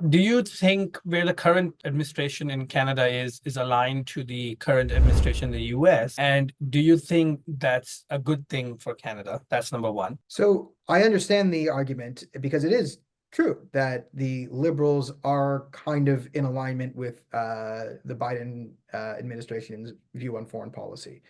Do you think where the current administration in Canada is aligned to the current administration in the US? And do you think that's a good thing for Canada? That's number one. So I understand the argument because it is true that the liberals are kind of in alignment with the Biden administration's view on foreign policy,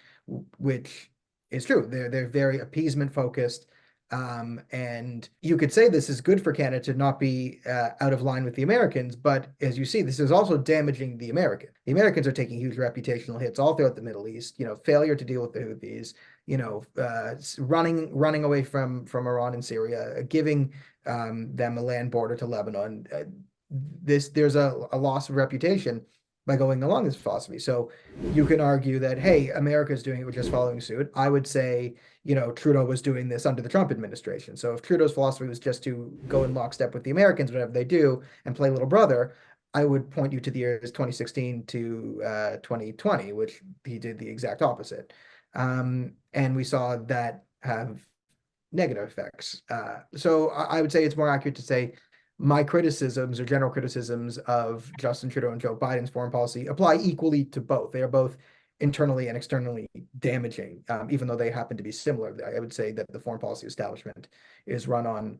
which is true. They're very appeasement focused. And you could say this is good for Canada to not be out of line with the Americans, but as you see, this is also damaging the American. The Americans are taking huge reputational hits all throughout the Middle East. Failure to deal with the Houthis. Running away from Iran and Syria, giving them a land border to Lebanon. There's a loss of reputation by going along this philosophy. So you can argue that, hey, America is doing it, we're just following suit. I would say, Trudeau was doing this under the Trump administration. So if Trudeau's philosophy was just to go in lockstep with the Americans, whatever they do, and play little brother, I would point you to the years 2016 to 2020, which he did the exact opposite. And we saw that have negative effects. So I would say it's more accurate to say my criticisms or general criticisms of Justin Trudeau and Joe Biden's foreign policy apply equally to both. They are both internally and externally damaging, even though they happen to be similar. I would say that the foreign policy establishment is run on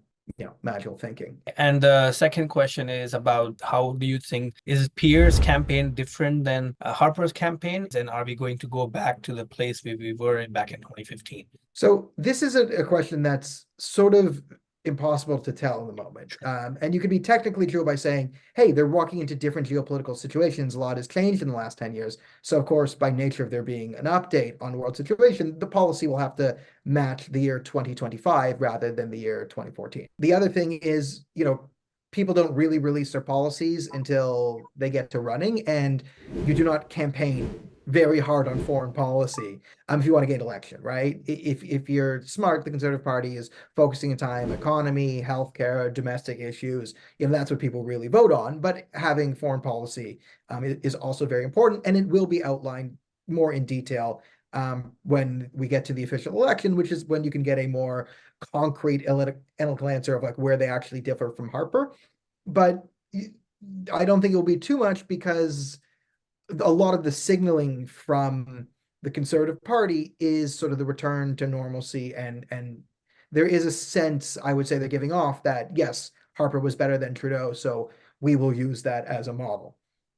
magical thinking. And the second question is about how do you think is Pierre's campaign different than Harper's campaign? And are we going to go back to the place where we were back in 2015? So this is a question that's sort of impossible to tell in the moment. And you can be technically true by saying, hey, they're walking into different geopolitical situations. A lot has changed in the last 10 years. So of course, by nature of there being an update on world situation, the policy will have to match the year 2025 rather than the year 2014. The other thing is, people don't really release their policies until they get to running, and you do not campaign very hard on foreign policy if you want to get election, right? If you're smart, the Conservative Party is focusing on time, economy, healthcare, domestic issues. That's what people really vote on. But having foreign policy is also very important, and it will be outlined more in detail when we get to the official election, which is when you can get a more concrete analytical answer of like where they actually differ from Harper. But I don't think it will be too much because a lot of the signaling from the Conservative Party is sort of the return to normalcy, and there is a sense, I would say, they're giving off that yes, Harper was better than Trudeau, so we will use that as a model.